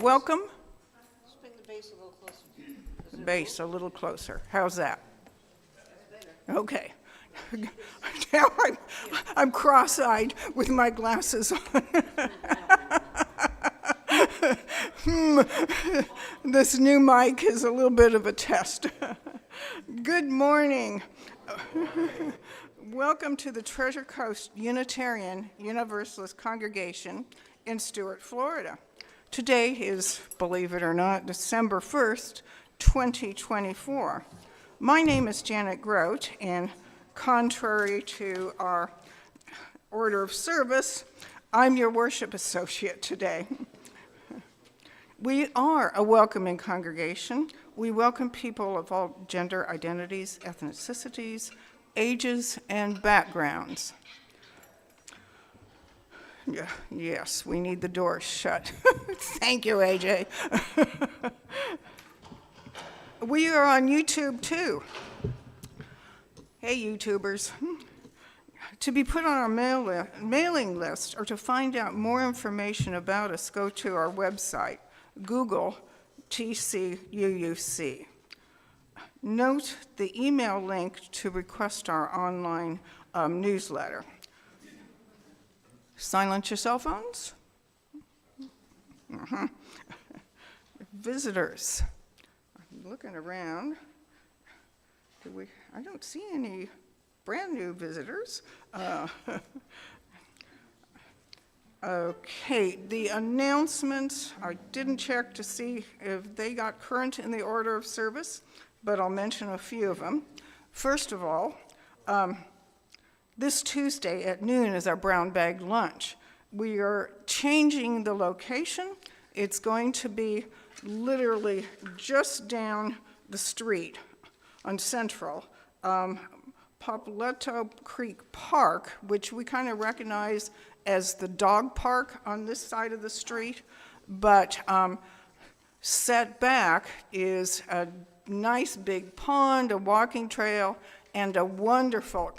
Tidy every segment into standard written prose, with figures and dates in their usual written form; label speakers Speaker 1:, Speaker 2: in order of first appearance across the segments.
Speaker 1: Welcome.
Speaker 2: Just bring the base a little closer.
Speaker 1: Base a little closer. How's that? Okay. Now I'm cross-eyed with my glasses on. This new mic is a little bit of a test. Good morning. Welcome to the Treasure Coast Unitarian Universalist Congregation in Stuart, Florida. Today is, believe it or not, December 1st, 2024. My name is Janet Grote, and contrary to our order of service, I'm your worship associate today. We are a welcoming congregation. We welcome people of all gender identities, ethnicities, ages, and backgrounds. Yes, we need the doors shut. Thank you, AJ. We are on YouTube too. Hey, YouTubers. To be put on our mailing list or to find out more information about us, go to our website, Google TCUUC. Note the email link to request our online newsletter. Silence your cell phones. Visitors. I'm looking around. I don't see any brand new visitors. Okay, the announcements, I didn't check to see if they got current in the order of service, but I'll mention a few of them. First of all, this Tuesday at noon is our brown bag lunch. We are changing the location. It's going to be literally just down the street on Central. Popleto Creek Park, which we kind of recognize as the dog park on this side of the street, but set back is a nice big pond, a walking trail, and a wonderful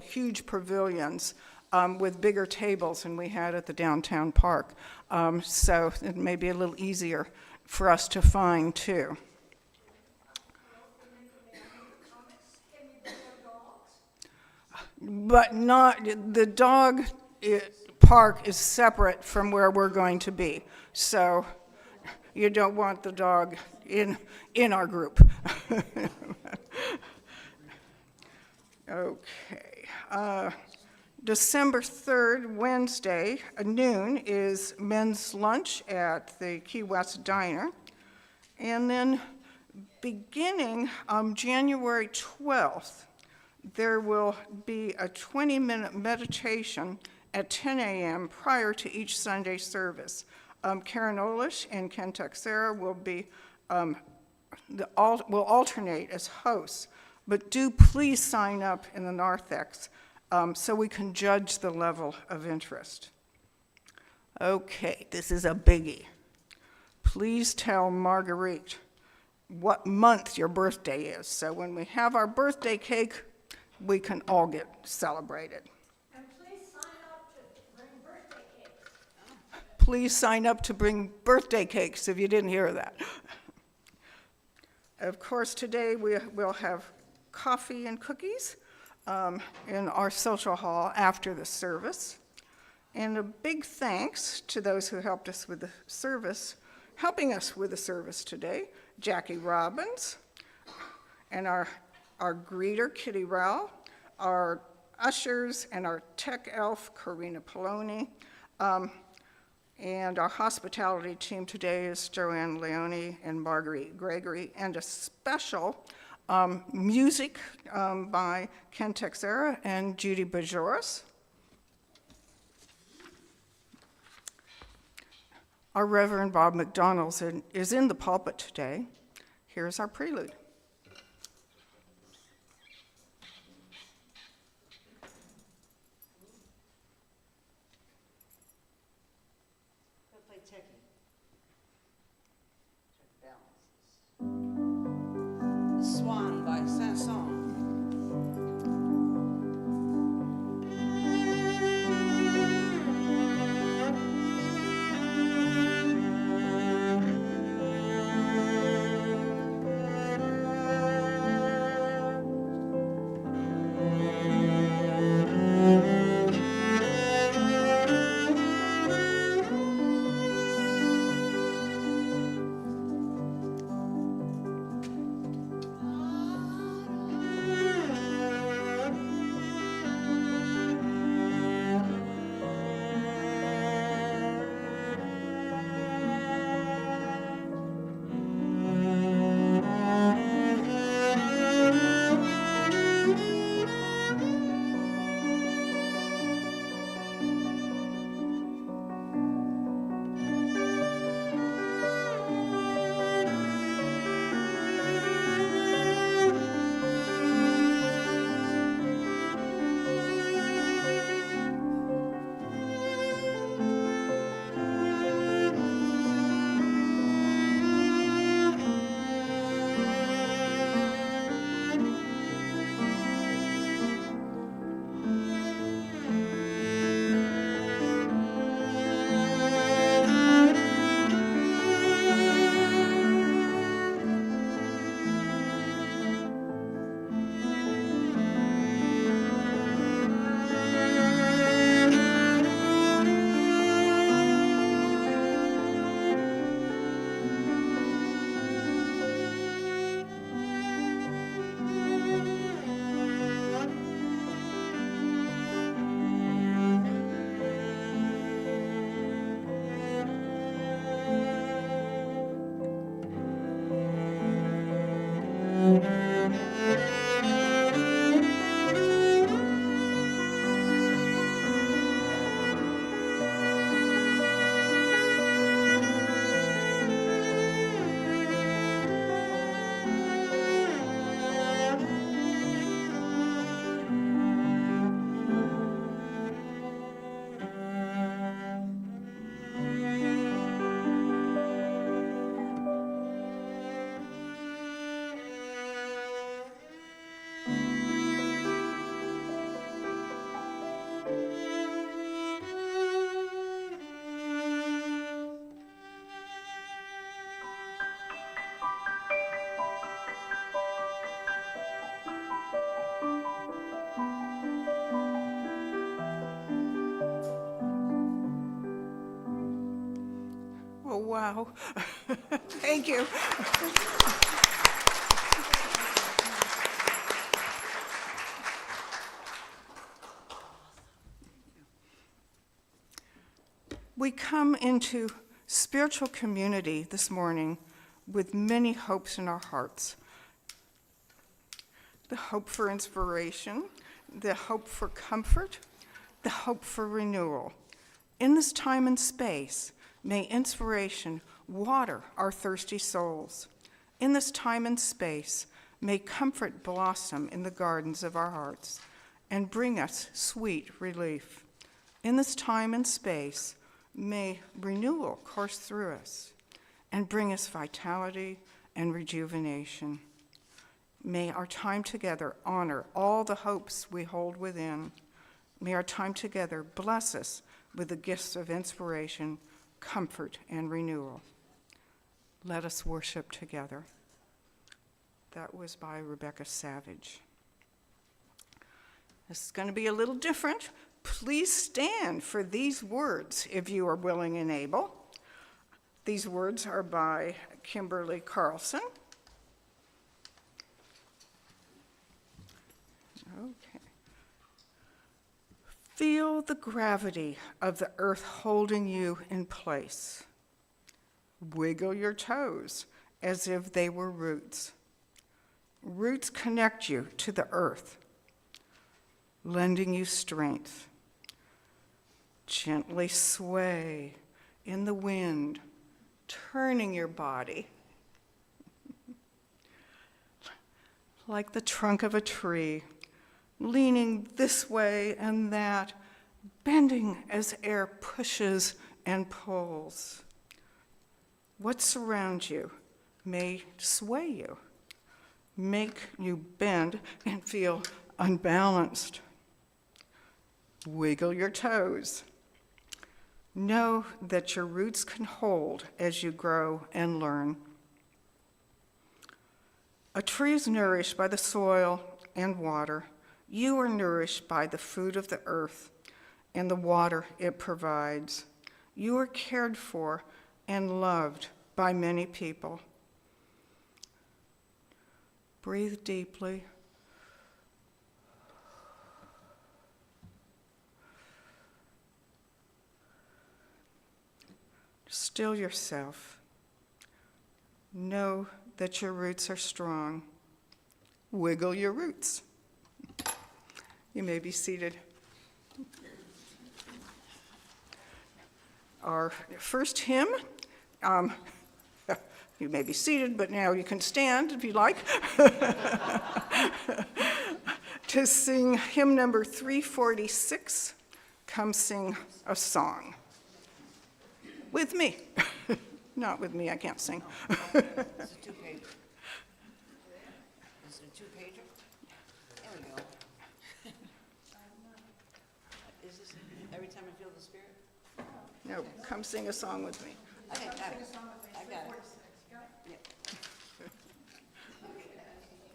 Speaker 1: huge pavilions with bigger tables than we had at the downtown park. So it may be a little easier for us to find too. But not, the dog park is separate from where we're going to be. So you don't want the dog in our group. Okay. December 3rd, Wednesday, at noon, is men's lunch at the Key West Diner. And then beginning January 12th, there will be a 20-minute meditation at 10 a.m. prior to each Sunday service. Karen Olish and Ken Texera will alternate as hosts, but do please sign up in the narthex so we can judge the level of interest. Okay, this is a biggie. Please tell Marguerite what month your birthday is, so when we have our birthday cake, we can all get celebrated.
Speaker 3: And please sign up to bring birthday cakes.
Speaker 1: Please sign up to bring birthday cakes if you didn't hear that. Of course, today we'll have coffee and cookies in our social hall after the service. And a big thanks to those who helped us with the service, helping us with the service today, Jackie Robbins, and our greeter, Kitty Rowell, our ushers, and our tech elf, Karina Poloni, and our hospitality team today is Joanne Leone and Marguerite Gregory, and a special music by Ken Texera and Judy Bajoris. Our Reverend Bob MacDonald is in the pulpit today. Here's our prelude.
Speaker 2: Swan by Sanson.
Speaker 1: Oh, wow. Thank you. We come into spiritual community this morning with many hopes in our hearts. The hope for inspiration, the hope for comfort, the hope for renewal. In this time and space, may inspiration water our thirsty souls. In this time and space, may comfort blossom in the gardens of our hearts and bring us sweet relief. In this time and space, may renewal course through us and bring us vitality and rejuvenation. May our time together honor all the hopes we hold within. May our time together bless us with the gifts of inspiration, comfort, and renewal. Let us worship together. That was by Rebecca Savage. This is going to be a little different. Please stand for these words if you are willing and able. These words are by Kimberly Carlson. Okay. Feel the gravity of the earth holding you in place. Wiggle your toes as if they were roots. Roots connect you to the earth, lending you strength. Gently sway in the wind, turning your body like the trunk of a tree, leaning this way and that, bending as air pushes and pulls. What surrounds you may sway you, make you bend and feel unbalanced. Wiggle your toes. Know that your roots can hold as you grow and learn. A tree is nourished by the soil and water. You are nourished by the food of the earth and the water it provides. You are cared for and loved by many people. Breathe deeply. Still yourself. Know that your roots are strong. Wiggle your roots. You may be seated. Our first hymn, you may be seated, but now you can stand if you like, to sing hymn number 346, Come Sing a Song. With me. Not with me, I can't sing.
Speaker 2: It's a two-pager. Is it a two-pager? There we go. Is this every time I feel the spirit?
Speaker 1: No, come sing a song with me.
Speaker 2: Okay, got it. I got it. Yep.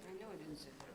Speaker 2: I know it didn't say that.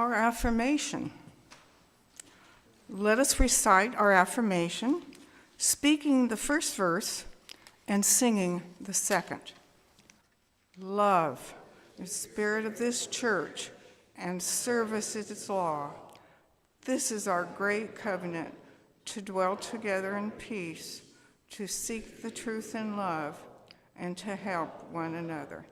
Speaker 1: our affirmation. Let us recite our affirmation, speaking the first verse and singing the second. Love, the spirit of this church, and service is its law. This is our great covenant, to dwell together in peace, to seek the truth in love, and to help one another.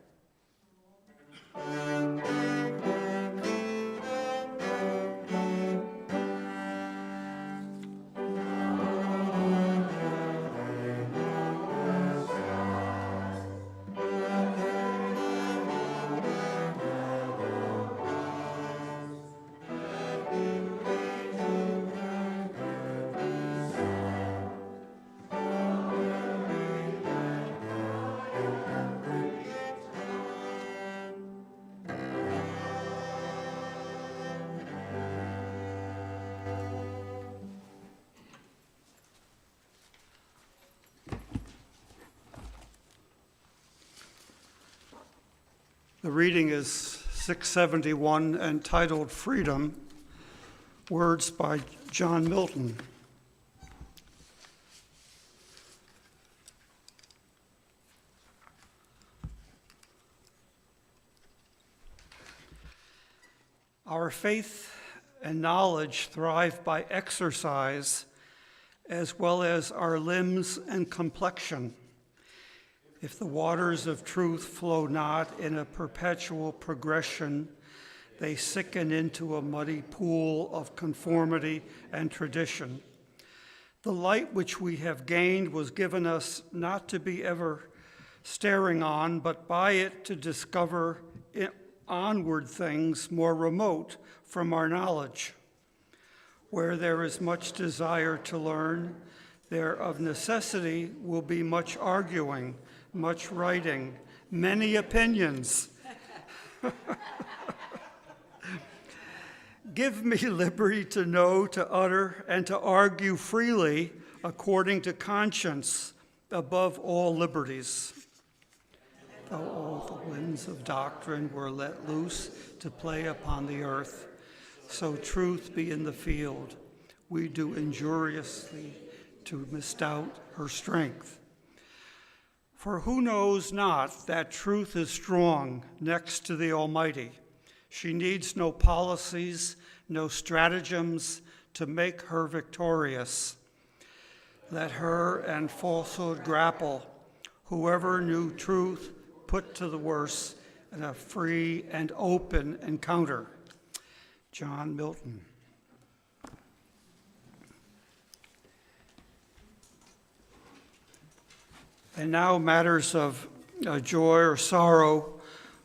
Speaker 4: The reading is 671, entitled Freedom, words by John Milton. Our faith and knowledge thrive by exercise, as well as our limbs and complexion. If the waters of truth flow not in a perpetual progression, they sicken into a muddy pool of conformity and tradition. The light which we have gained was given us not to be ever staring on, but by it to discover onward things more remote from our knowledge. Where there is much desire to learn, there of necessity will be much arguing, much writing, many opinions. Give me liberty to know, to utter, and to argue freely according to conscience, above all liberties. Though all the winds of doctrine were let loose to play upon the earth, so truth be in the field, we do injuriously to misdoubt her strength. For who knows not that truth is strong next to the Almighty? She needs no policies, no stratagems to make her victorious. Let her and falsehood grapple. Whoever knew truth put to the worse in a free and open encounter. John Milton. And now, matters of joy or sorrow,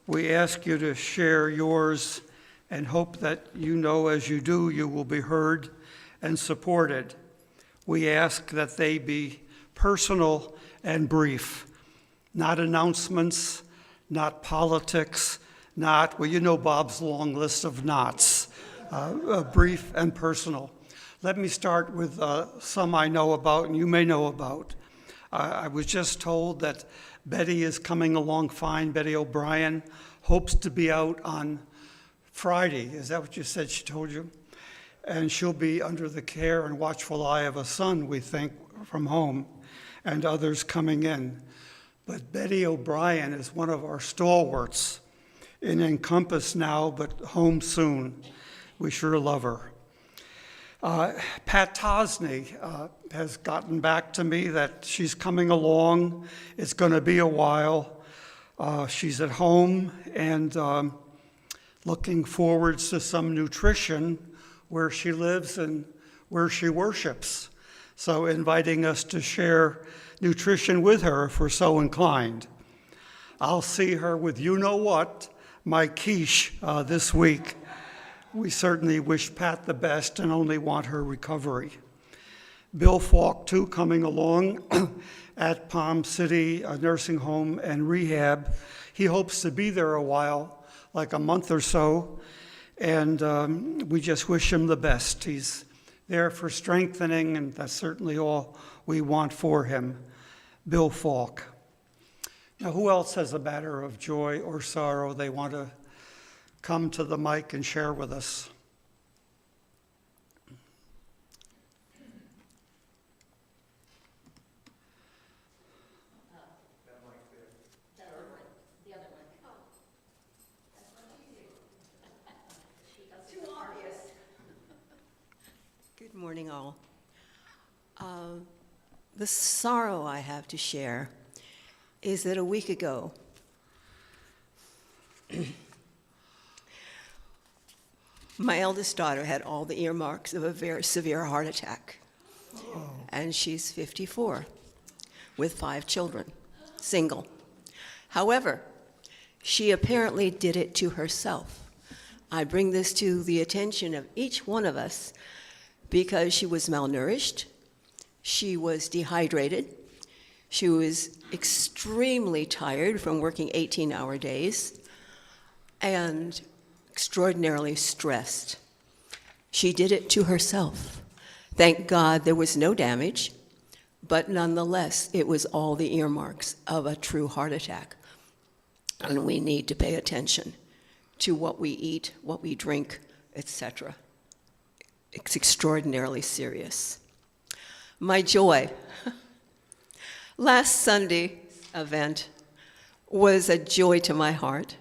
Speaker 4: we ask you to share yours and hope that you know as you do, you will be heard and supported. We ask that they be personal and brief, not announcements, not politics, not, well, you know Bob's long list of nots, brief and personal. Let me start with some I know about and you may know about. I was just told that Betty is coming along fine. Betty O'Brien hopes to be out on Friday. Is that what you said she told you? And she'll be under the care and watchful eye of a son, we think, from home, and others coming in. But Betty O'Brien is one of our stalwarts in Encompass now, but home soon. We sure love her. Pat Tosney has gotten back to me that she's coming along. It's going to be a while. She's at home and looking forward to some nutrition where she lives and where she worships. So inviting us to share nutrition with her if we're so inclined. I'll see her with you-know-what, my quiche, this week. We certainly wish Pat the best and only want her recovery. Bill Falk, too, coming along at Palm City Nursing Home and Rehab. He hopes to be there a while, like a month or so, and we just wish him the best. He's there for strengthening, and that's certainly all we want for him. Bill Falk. Now, who else has a matter of joy or sorrow they want to come to the mic and share with us?
Speaker 5: The sorrow I have to share is that a week ago, my eldest daughter had all the earmarks of a very severe heart attack. And she's 54 with 5 children, single. However, she apparently did it to herself. I bring this to the attention of each one of us because she was malnourished, she was dehydrated, she was extremely tired from working 18-hour days, and extraordinarily stressed. She did it to herself. Thank God there was no damage, but nonetheless, it was all the earmarks of a true heart attack. And we need to pay attention to what we eat, what we drink, etc. It's extraordinarily serious. My joy. Last Sunday's event was a joy to my heart,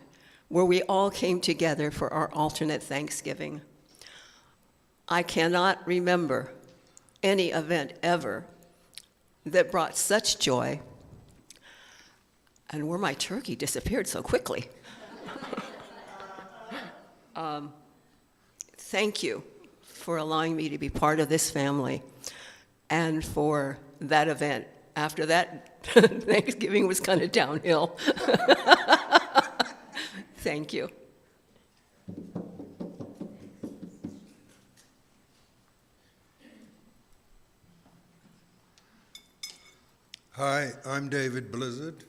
Speaker 5: where we all came together for our alternate Thanksgiving. I cannot remember any event ever that brought such joy, and where my turkey disappeared so quickly. Thank you for allowing me to be part of this family and for that event. After that, Thanksgiving was kind of downhill. Thank you.
Speaker 6: Hi, I'm David Blizzard.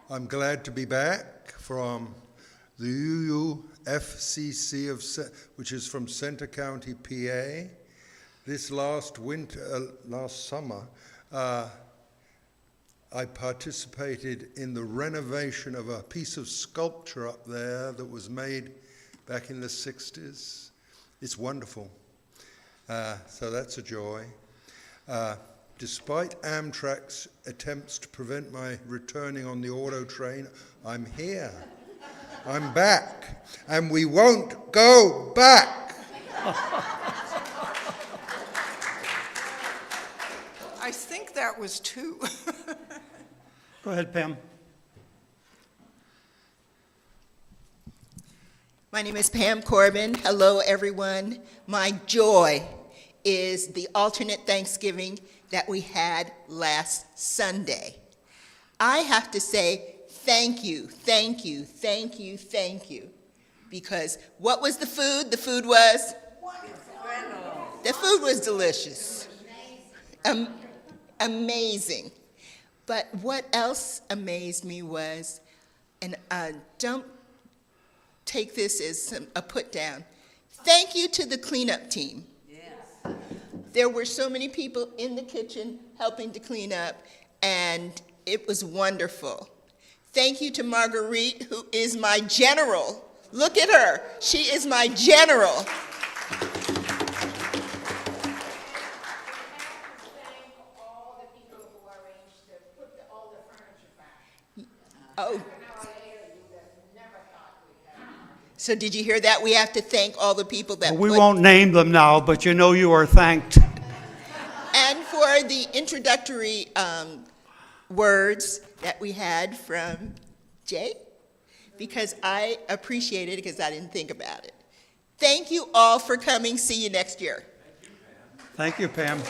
Speaker 6: I'm glad to be back from the UUFCC, which is from Center County, PA. This last summer, I participated in the renovation of a piece of sculpture up there that was made back in the 60s. It's wonderful. So that's a joy. Despite Amtrak's attempts to prevent my returning on the auto train, I'm here. I'm back. And we won't go back.
Speaker 1: I think that was 2.
Speaker 4: Go ahead, Pam.
Speaker 7: My name is Pam Corbin. Hello, everyone. My joy is the alternate Thanksgiving that we had last Sunday. I have to say thank you, thank you, thank you, thank you. Because what was the food? The food was? The food was delicious. Amazing. But what else amazed me was, and don't take this as a put down, thank you to the cleanup team. Yes. There were so many people in the kitchen helping to clean up, and it was wonderful. Thank you to Marguerite, who is my general. Look at her. She is my general. Oh. So did you hear that? We have to thank all the people that
Speaker 4: We won't name them now, but you know you are thanked.
Speaker 7: And for the introductory words that we had from Jay, because I appreciate it because I didn't think about it. Thank you all for coming. See you next year.
Speaker 4: Thank you, Pam.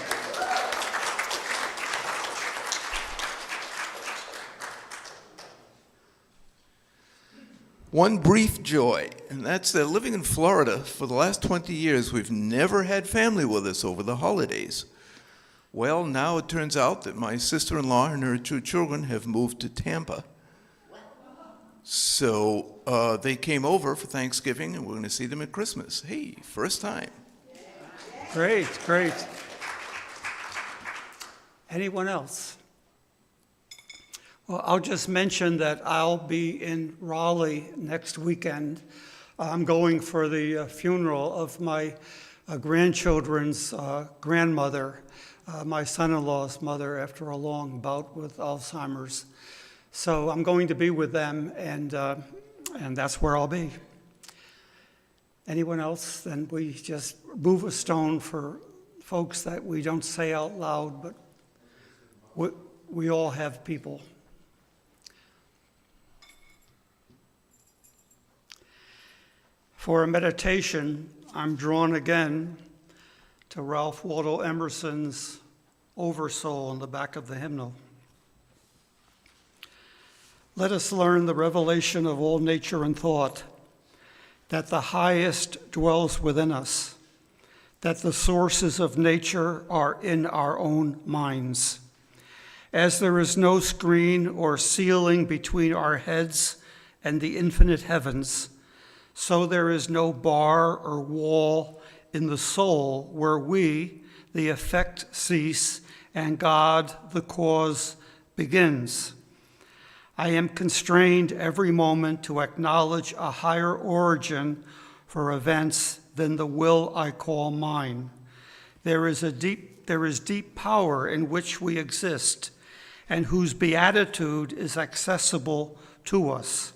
Speaker 8: One brief joy, and that's that living in Florida for the last 20 years, we've never had family with us over the holidays. Well, now it turns out that my sister-in-law and her 2 children have moved to Tampa. So they came over for Thanksgiving, and we're going to see them at Christmas. Hey, first time.
Speaker 4: Great, great. Anyone else? Well, I'll just mention that I'll be in Raleigh next weekend. I'm going for the funeral of my grandchildren's grandmother, my son-in-law's mother, after a long bout with Alzheimer's. So I'm going to be with them, and that's where I'll be. Anyone else? Then we just move a stone for folks that we don't say out loud, but we all have people. For a meditation, I'm drawn again to Ralph Waldo Emerson's Oversoul in the back of the hymnal. Let us learn the revelation of all nature and thought, that the highest dwells within us, that the sources of nature are in our own minds. As there is no screen or ceiling between our heads and the infinite heavens, so there is no bar or wall in the soul where we, the effect, cease and God, the cause, begins. I am constrained every moment to acknowledge a higher origin for events than the will I call mine. There is deep power in which we exist, and whose beatitude is accessible to us.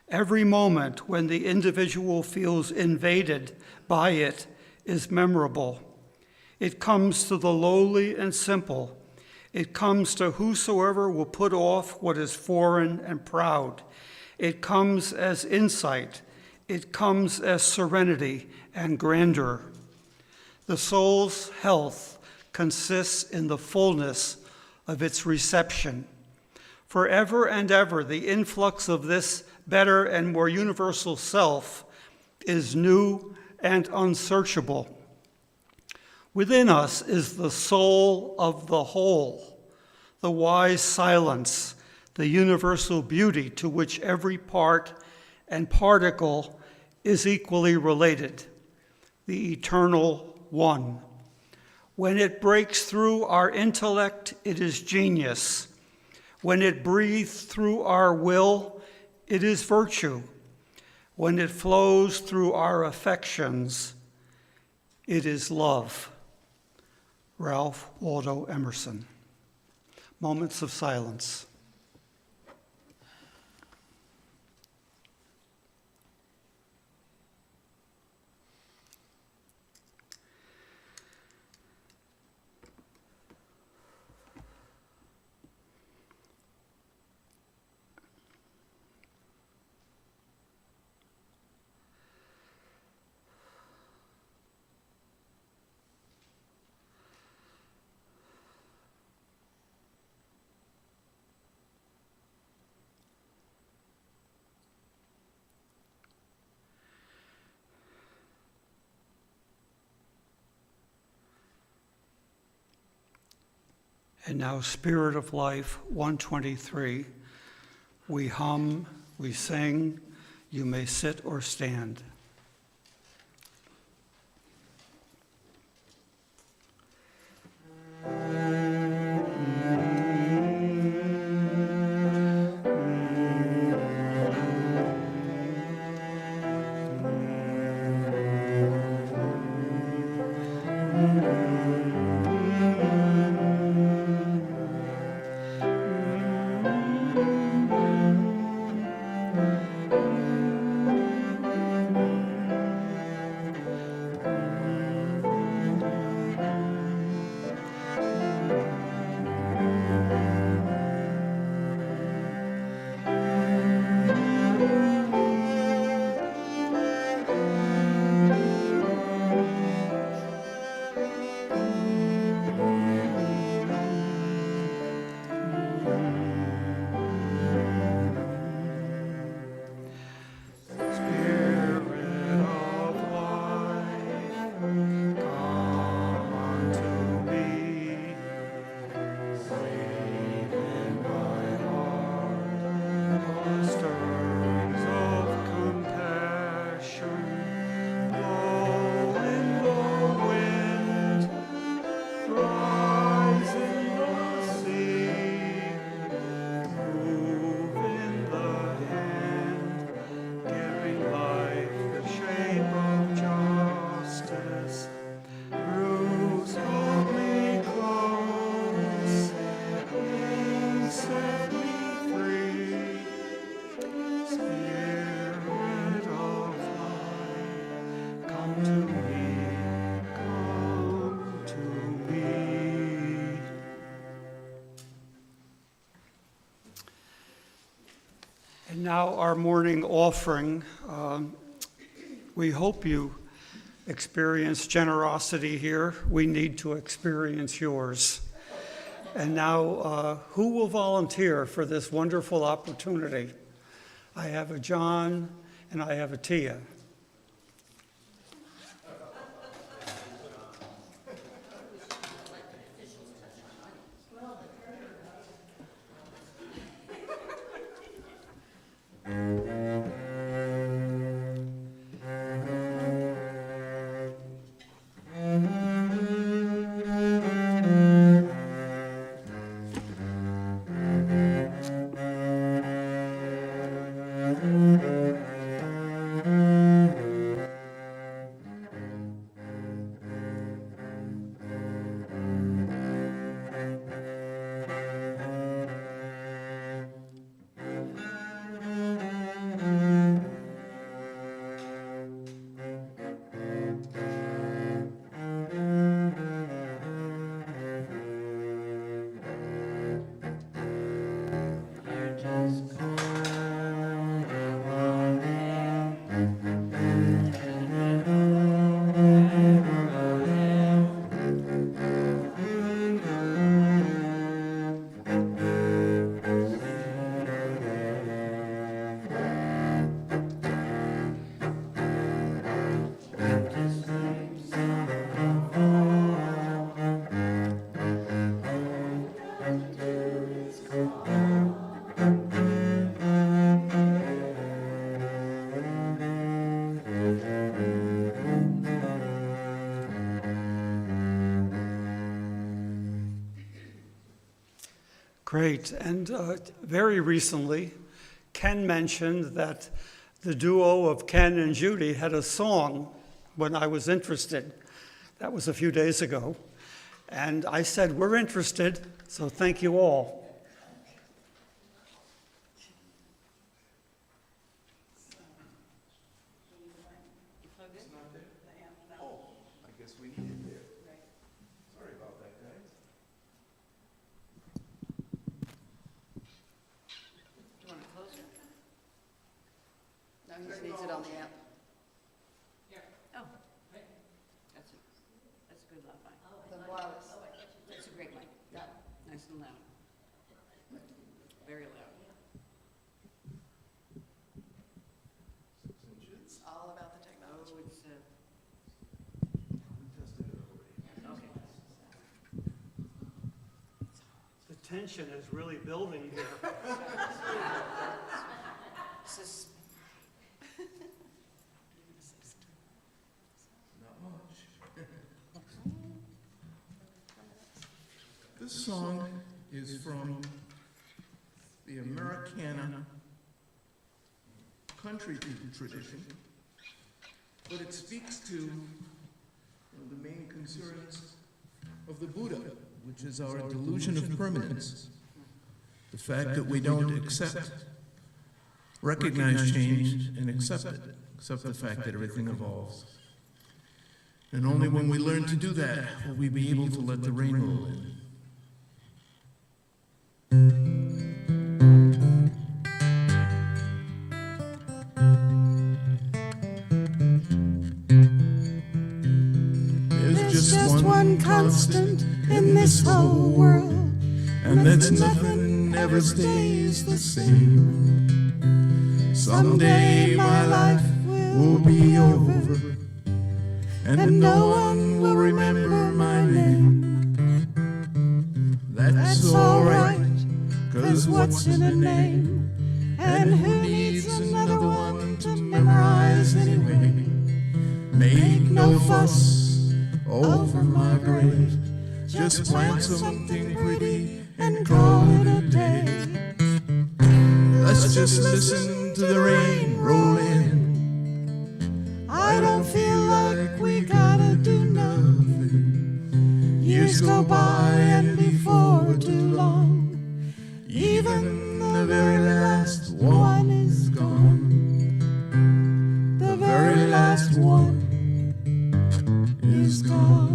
Speaker 4: Every moment when the individual feels invaded by it is memorable. It comes to the lowly and simple. It comes to whosoever will put off what is foreign and proud. It comes as insight. It comes as serenity and grandeur. The soul's health consists in the fullness of its reception. Forever and ever, the influx of this better and more universal self is new and unsearchable. Within us is the soul of the whole, the wise silence, the universal beauty to which every part and particle is equally related, the eternal one. When it breaks through our intellect, it is genius. When it breathes through our will, it is virtue. When it flows through our affections, it is love. Ralph Waldo Emerson. Moments of silence. And now, Spirit of Life 123, we hum, we sing, you may sit or stand. Now our morning offering. We hope you experience generosity here. We need to experience yours. And now, who will volunteer for this wonderful opportunity? I have a John and I have a Tia. Great. And very recently, Ken mentioned that the duo of Ken and Judy had a song when I was interested. That was a few days ago. And I said, we're interested, so thank you all.
Speaker 2: You plugged in?
Speaker 8: Oh, I guess we need it there. Sorry about that, guys.
Speaker 2: Do you want it closer? No, he just needs it on the app. Oh. That's a good loud mic. The wireless. That's a great mic. Yeah. Nice and loud. Very loud.
Speaker 9: It's all about the technology.
Speaker 2: Oh, it's, okay.
Speaker 4: The tension is really building here.
Speaker 2: Sus-
Speaker 10: This song is from the Americana country tradition, but it speaks to one of the main concerns of the Buddha, which is our delusion of permanence. The fact that we don't recognize change and accept it, accept the fact that everything evolves. And only when we learn to do that will we be able to let the rain roll in. There's just one constant in this whole world, and that's nothing ever stays the same. Someday my life will be over, and no one will remember my name. That's alright, 'cause what's in a name? And who needs another one to memorize anyway? Make no fuss over my grave, just plant something pretty and call it a day. Let's just listen to the rain roll in. I don't feel like we gotta do nothing. Years go by and before too long, even the very last one is gone. The very last one is gone.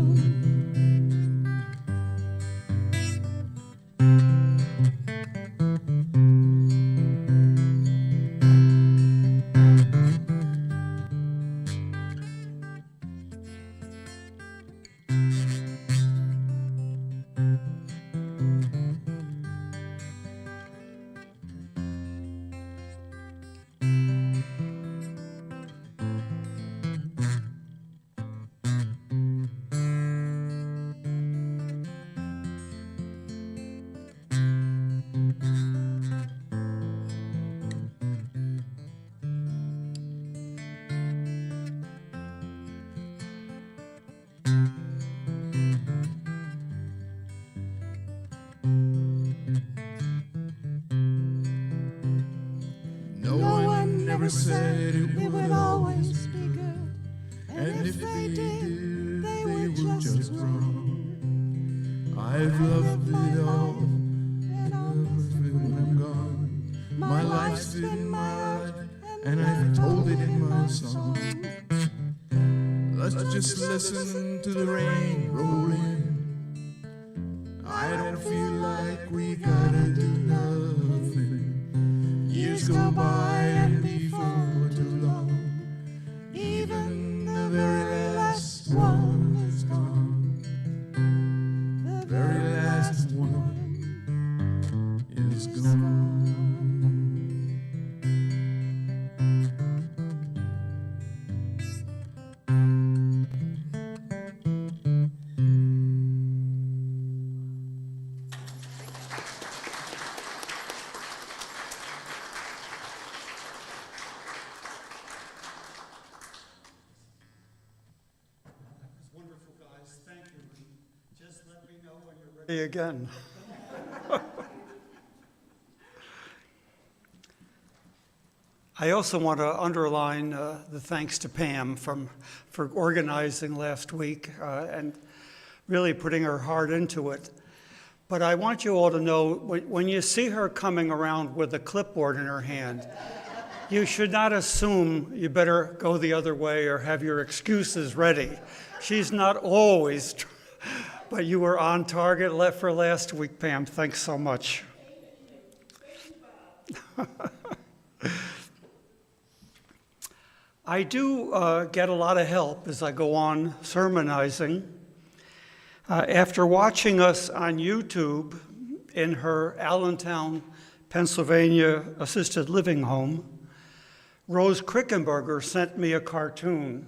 Speaker 10: never said it would always be good. And if they did, they were just wrong. I've loved it all, and when I'm gone, my life's been my life, and I've told it in my song. Let's just listen to the rain roll in. I don't feel like we gotta do nothing. Years go by and before too long, even the very last one is gone. The very last one is gone.
Speaker 4: Wonderful, guys. Thank you. Just let me know when you're ready again. I also want to underline the thanks to Pam for organizing last week and really putting her heart into it. But I want you all to know, when you see her coming around with a clipboard in her hand, you should not assume you better go the other way or have your excuses ready. She's not always, but you were on target for last week, Pam. Thanks so much. I do get a lot of help as I go on sermonizing. After watching us on YouTube in her Allentown, Pennsylvania assisted living home, Rose Krickenberger sent me a cartoon.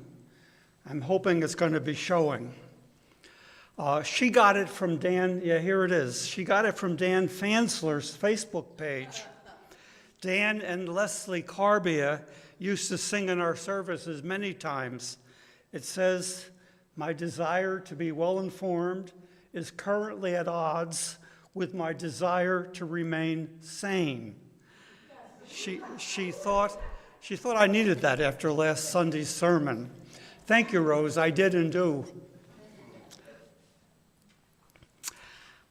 Speaker 4: I'm hoping it's going to be showing. She got it from Dan, yeah, here it is. She got it from Dan Fansler's Facebook page. Dan and Leslie Carbia used to sing in our services many times. It says, "My desire to be well-informed is currently at odds with my desire to remain sane." She thought I needed that after last Sunday's sermon. Thank you, Rose. I did and do.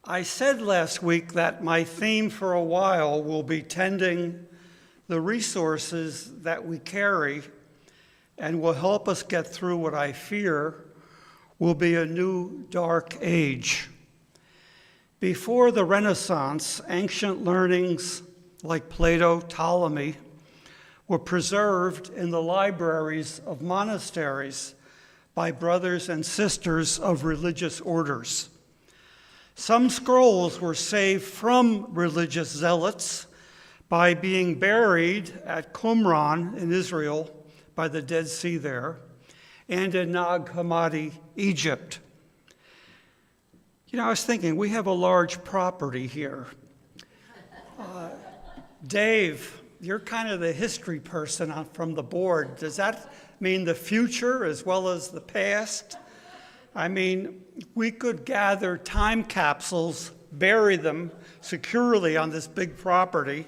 Speaker 4: I said last week that my theme for a while will be tending the resources that we carry and will help us get through what I fear will be a new dark age. Before the Renaissance, ancient learnings like Plato, Ptolemy, were preserved in the libraries of monasteries by brothers and sisters of religious orders. Some scrolls were saved from religious zealots by being buried at Qumran in Israel by the Dead Sea there, and in Nag Hammadi, Egypt. You know, I was thinking, we have a large property here. Dave, you're kind of the history person from the board. Does that mean the future as well as the past? I mean, we could gather time capsules, bury them securely on this big property,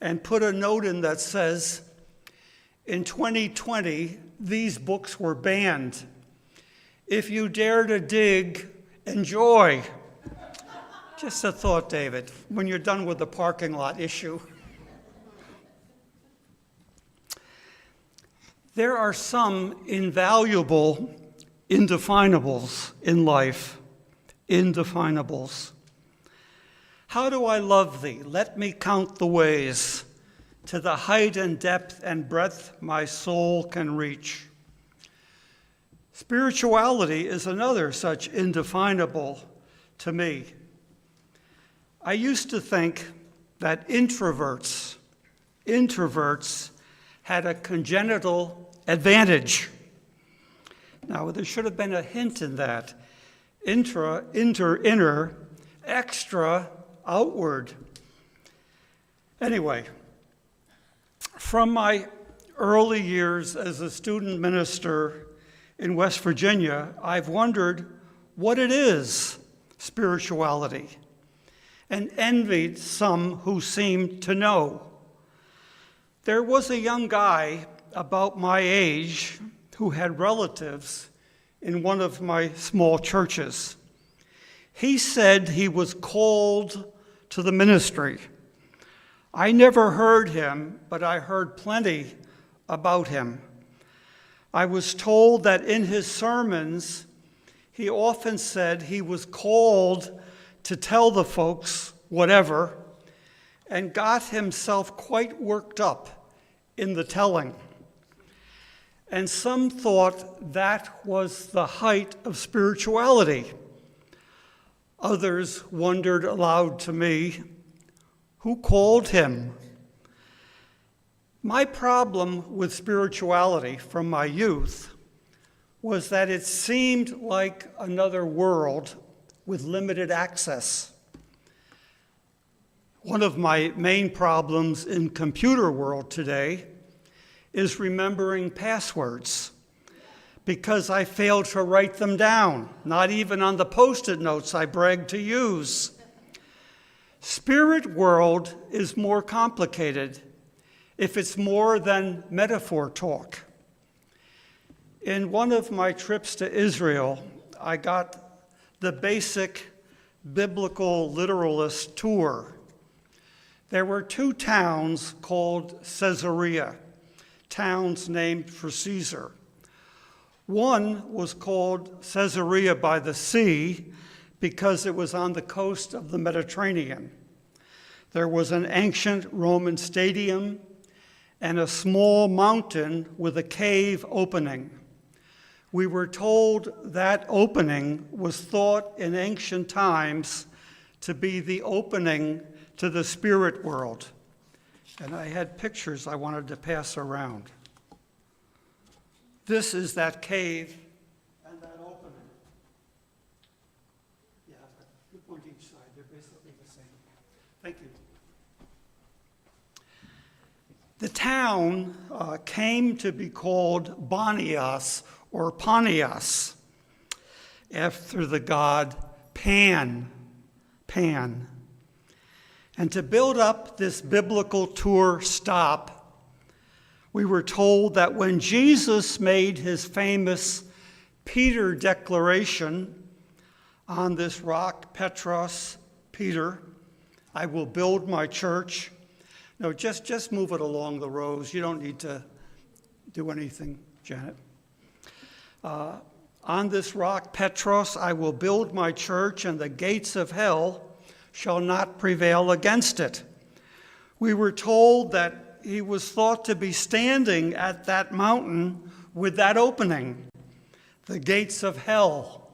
Speaker 4: and put a note in that says, in 2020, these books were banned. If you dare to dig, enjoy. Just a thought, David, when you're done with the parking lot issue. There are some invaluable indefinables in life, indefinables. How do I love thee? Let me count the ways to the height and depth and breadth my soul can reach. Spirituality is another such indefinable to me. I used to think that introverts had a congenital advantage. Now, there should have been a hint in that. Intra, inner, extra, outward. Anyway, from my early years as a student minister in West Virginia, I've wondered what it is, spirituality, and envied some who seemed to know. There was a young guy about my age who had relatives in one of my small churches. He said he was called to the ministry. I never heard him, but I heard plenty about him. I was told that in his sermons, he often said he was called to tell the folks whatever, and got himself quite worked up in the telling. And some thought that was the height of spirituality. Others wondered aloud to me, who called him? My problem with spirituality from my youth was that it seemed like another world with limited access. One of my main problems in computer world today is remembering passwords, because I failed to write them down, not even on the Post-it notes I bragged to use. Spirit world is more complicated if it's more than metaphor talk. In one of my trips to Israel, I got the basic biblical literalist tour. There were 2 towns called Caesarea, towns named for Caesar. One was called Caesarea by the sea because it was on the coast of the Mediterranean. There was an ancient Roman stadium and a small mountain with a cave opening. We were told that opening was thought in ancient times to be the opening to the spirit world. And I had pictures I wanted to pass around. This is that cave and that opening. Yeah, one each side. They're basically the same. Thank you. The town came to be called Bonias or Panias after the god Pan. And to build up this biblical tour stop, we were told that when Jesus made his famous Peter declaration on this rock, Petros, Peter, I will build my church. No, just move it along the rows. You don't need to do anything, Janet. On this rock, Petros, I will build my church, and the gates of hell shall not prevail against it. We were told that he was thought to be standing at that mountain with that opening, the gates of hell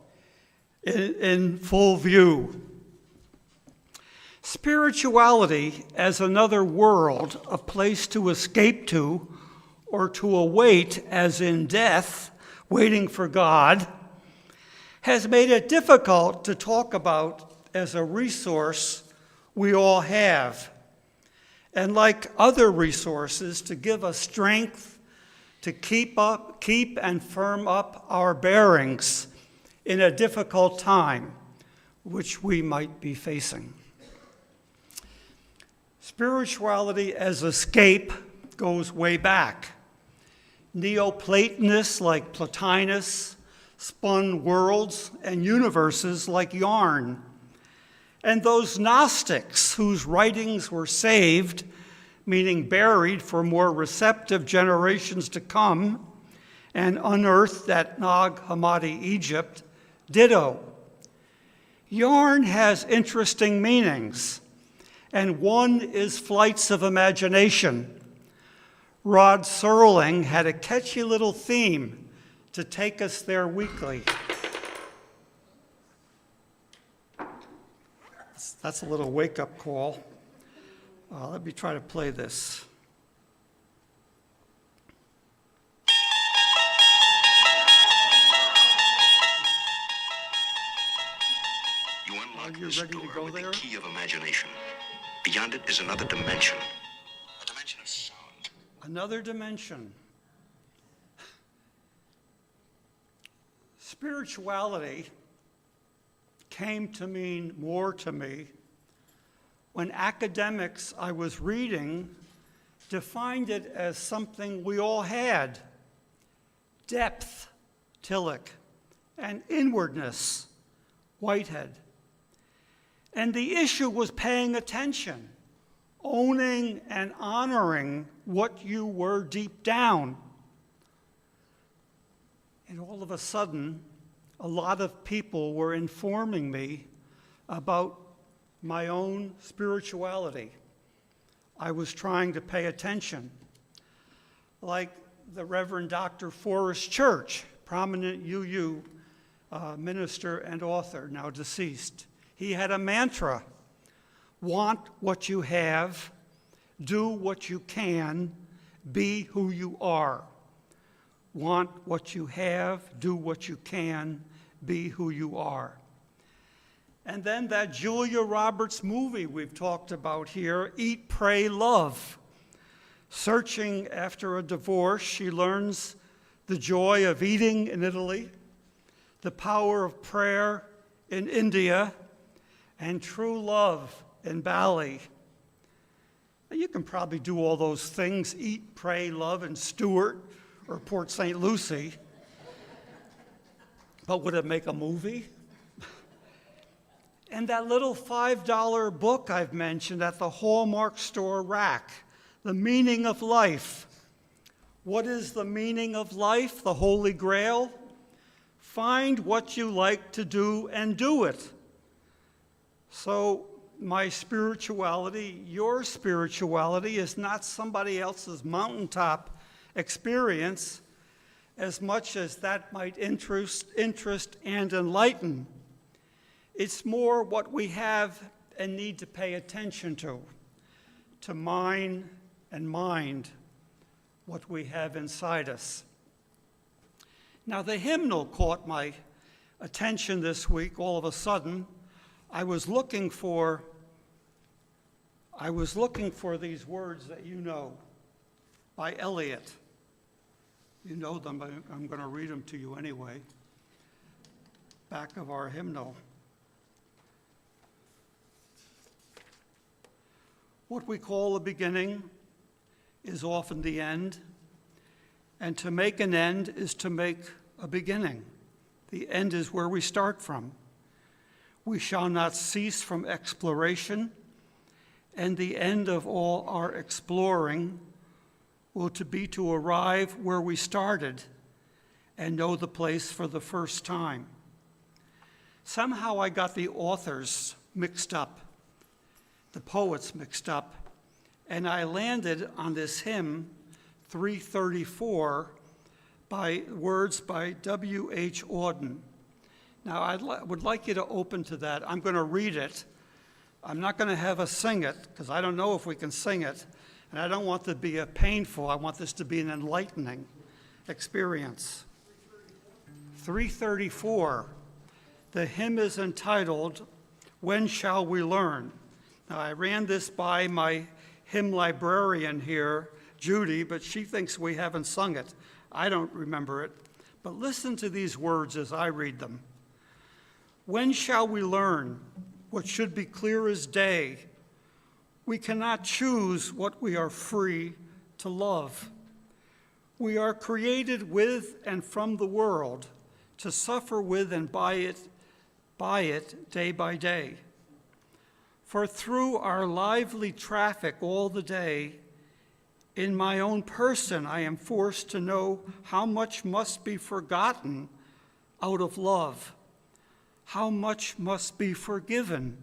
Speaker 4: in full view. Spirituality as another world, a place to escape to, or to await as in death, waiting for God, has made it difficult to talk about as a resource we all have. And like other resources, to give us strength to keep and firm up our bearings in a difficult time, which we might be facing. Spirituality as escape goes way back. Neoplatonists like Plotinus spun worlds and universes like yarn. And those Gnostics whose writings were saved, meaning buried for more receptive generations to come, and unearthed at Nag Hammadi, Egypt, ditto. Yarn has interesting meanings, and one is flights of imagination. Rod Serling had a catchy little theme to take us there weekly. That's a little wake-up call. Let me try to play this.
Speaker 11: You unlock
Speaker 4: Are you
Speaker 11: this
Speaker 4: ready to
Speaker 11: door
Speaker 4: go
Speaker 11: with
Speaker 4: there?
Speaker 11: the key of imagination. Beyond it is another dimension. A dimension of sound.
Speaker 4: Another dimension. Spirituality came to mean more to me when academics I was reading defined it as something we all had: depth, Tillich, and inwardness, Whitehead. And the issue was paying attention, owning and honoring what you were deep down. And all of a sudden, a lot of people were informing me about my own spirituality. I was trying to pay attention. Like the Reverend Dr. Forrest Church, prominent UU minister and author, now deceased. He had a mantra: want what you have, do what you can, be who you are. Want what you have, do what you can, be who you are. And then that Julia Roberts movie we've talked about here, Eat, Pray, Love. Searching after a divorce, she learns the joy of eating in Italy, the power of prayer in India, and true love in Bali. You can probably do all those things: eat, pray, love in Stewart or Port St. Lucie. But would it make a movie? And that little $5 book I've mentioned at the Hallmark store rack, The Meaning of Life. What is the meaning of life? The Holy Grail? Find what you like to do and do it. So my spirituality, your spirituality, is not somebody else's mountaintop experience, as much as that might interest and enlighten. It's more what we have and need to pay attention to mine and mind what we have inside us. Now, the hymnal caught my attention this week. All of a sudden, I was looking for these words that you know, by Eliot. You know them, but I'm going to read them to you anyway. Back of our hymnal. What we call a beginning is often the end, and to make an end is to make a beginning. The end is where we start from. We shall not cease from exploration, and the end of all our exploring will be to arrive where we started and know the place for the first time. Somehow I got the authors mixed up, the poets mixed up, and I landed on this hymn, 334, by words by W.H. Auden. Now, I would like you to open to that. I'm going to read it. I'm not going to have us sing it, because I don't know if we can sing it, and I don't want it to be painful. I want this to be an enlightening experience. 334. The hymn is entitled, When Shall We Learn? Now, I ran this by my hymn librarian here, Judy, but she thinks we haven't sung it. I don't remember it. But listen to these words as I read them. When shall we learn what should be clear as day? We cannot choose what we are free to love. We are created with and from the world, to suffer with and by it day by day. For through our lively traffic all the day, in my own person I am forced to know how much must be forgotten out of love, how much must be forgiven,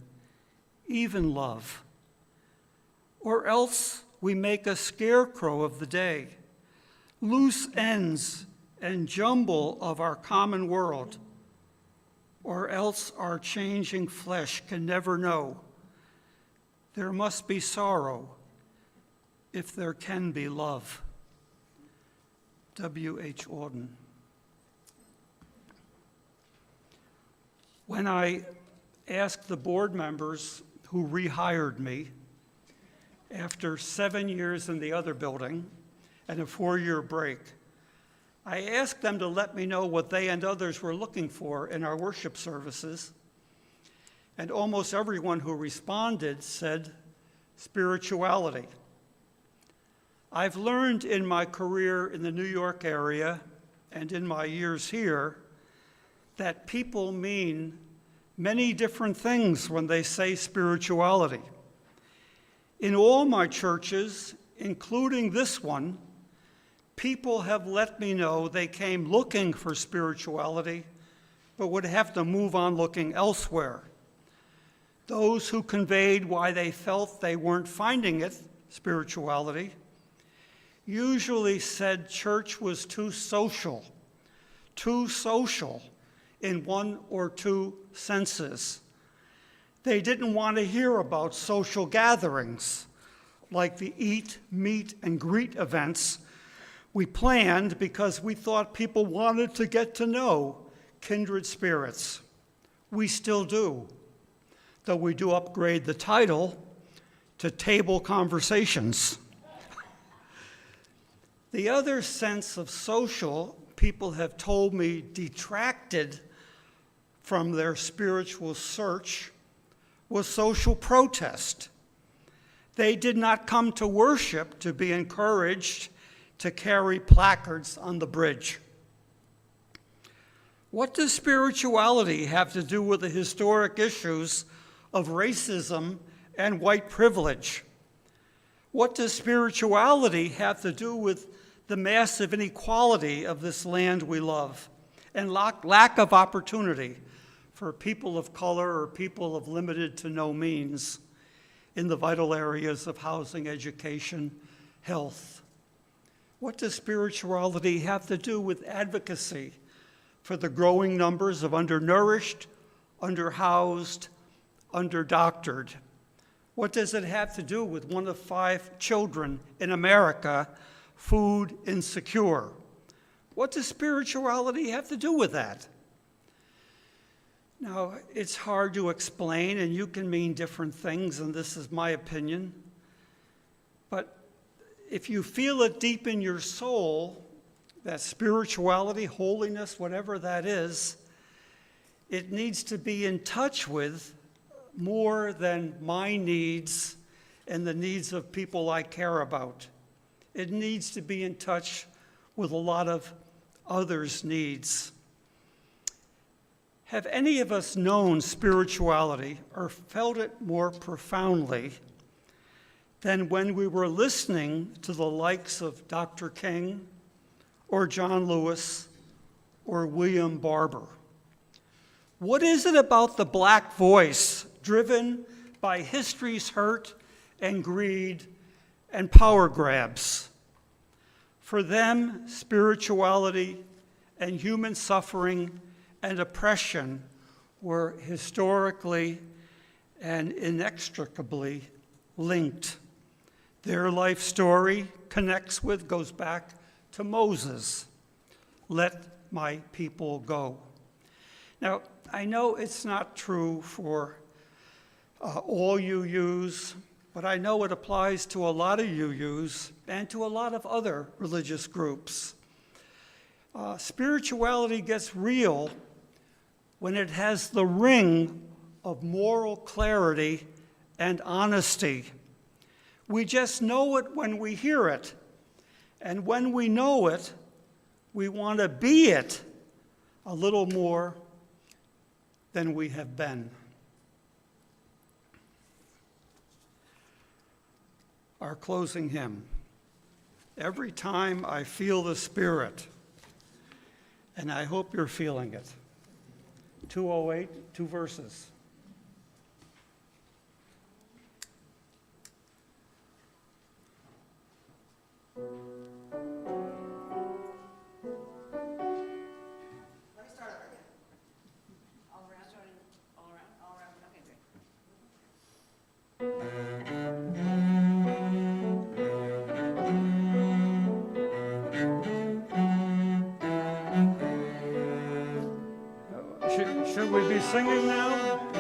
Speaker 4: even love. Or else we make a scarecrow of the day, loose ends and jumble of our common world, or else our changing flesh can never know. There must be sorrow if there can be love. W.H. Auden. When I asked the board members who rehired me after 7 years in the other building and a 4-year break, I asked them to let me know what they and others were looking for in our worship services, and almost everyone who responded said spirituality. I've learned in my career in the New York area and in my years here that people mean many different things when they say spirituality. In all my churches, including this one, people have let me know they came looking for spirituality, but would have to move on looking elsewhere. Those who conveyed why they felt they weren't finding it, spirituality, usually said church was too social in one or two senses. They didn't want to hear about social gatherings like the eat, meet, and greet events we planned because we thought people wanted to get to know kindred spirits. We still do, though we do upgrade the title to Table Conversations. The other sense of social, people have told me, detracted from their spiritual search was social protest. They did not come to worship to be encouraged to carry placards on the bridge. What does spirituality have to do with the historic issues of racism and white privilege? What does spirituality have to do with the massive inequality of this land we love and lack of opportunity for people of color or people of limited to no means in the vital areas of housing, education, health? What does spirituality have to do with advocacy for the growing numbers of undernourished, underhoused, underdoctored? What does it have to do with 1 of 5 children in America food insecure? What does spirituality have to do with that? Now, it's hard to explain, and you can mean different things, and this is my opinion. But if you feel it deep in your soul, that spirituality, holiness, whatever that is, it needs to be in touch with more than my needs and the needs of people I care about. It needs to be in touch with a lot of others' needs. Have any of us known spirituality or felt it more profoundly than when we were listening to the likes of Dr. King or John Lewis or William Barber? What is it about the black voice driven by history's hurt and greed and power grabs? For them, spirituality and human suffering and oppression were historically and inextricably linked. Their life story goes back to Moses. Let my people go. Now, I know it's not true for all UUs, but I know it applies to a lot of UUs and to a lot of other religious groups. Spirituality gets real when it has the ring of moral clarity and honesty. We just know it when we hear it. And when we know it, we want to be it a little more than we have been. Our closing hymn. Every time I feel the Spirit, and I hope you're feeling it. 208, 2 verses. Should we be singing now?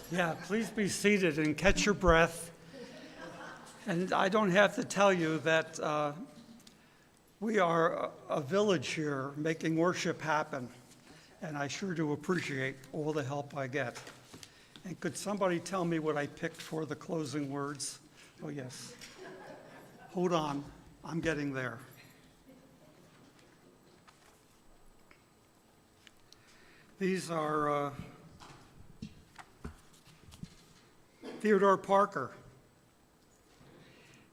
Speaker 4: Yeah, please be seated and catch your breath. And I don't have to tell you that we are a village here making worship happen, and I sure do appreciate all the help I get. And could somebody tell me what I picked for the closing words? Oh, yes. Hold on, I'm getting there. These are Theodore Parker.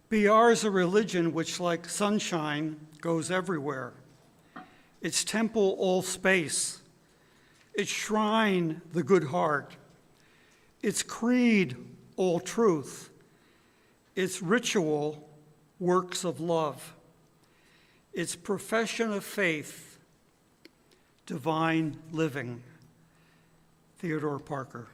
Speaker 4: Be ours a religion which, like sunshine, goes everywhere. Its temple all space, its shrine the good heart, its creed all truth, its ritual works of love, its profession of faith divine living. Theodore Parker.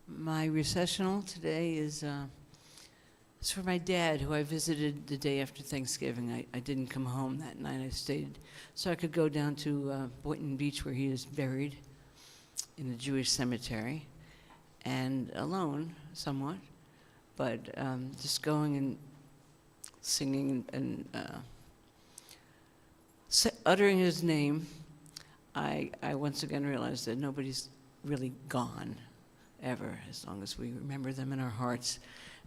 Speaker 2: My recessional today is it's for my dad, who I visited the day after Thanksgiving. I didn't come home that night. I stayed so I could go down to Boynton Beach, where he is buried in a Jewish cemetery, and alone somewhat, but just going and singing and uttering his name, I once again realized that nobody's really gone ever, as long as we remember them in our hearts.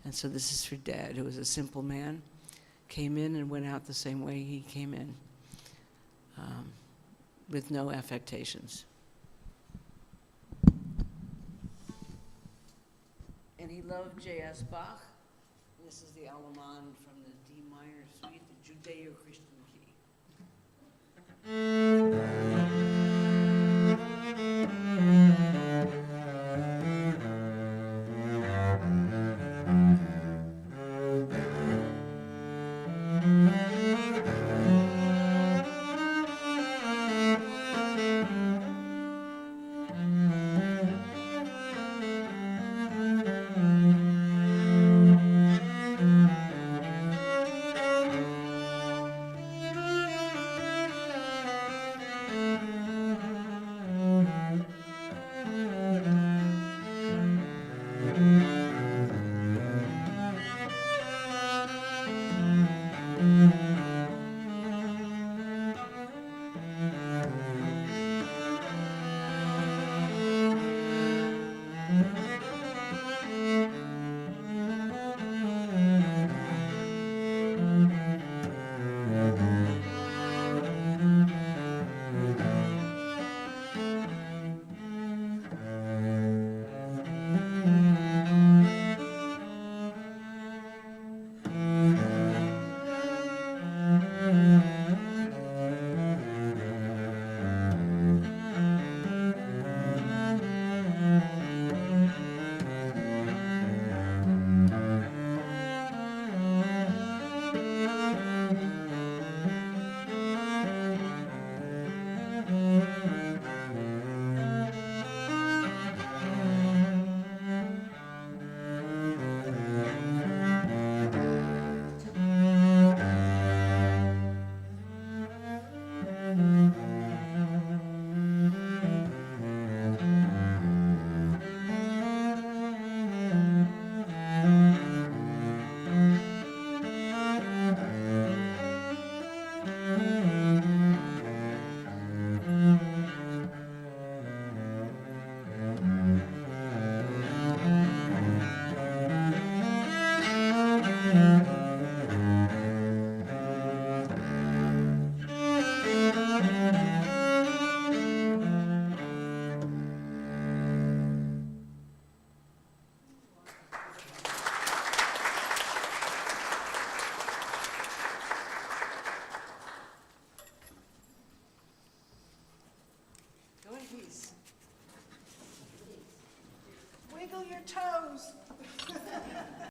Speaker 2: And so this is for Dad, who was a simple man, came in and went out the same way he came in, with no affectations. And he loved J.S. Bach. This is the Allemande from the D minor suite, the Judeo-Christian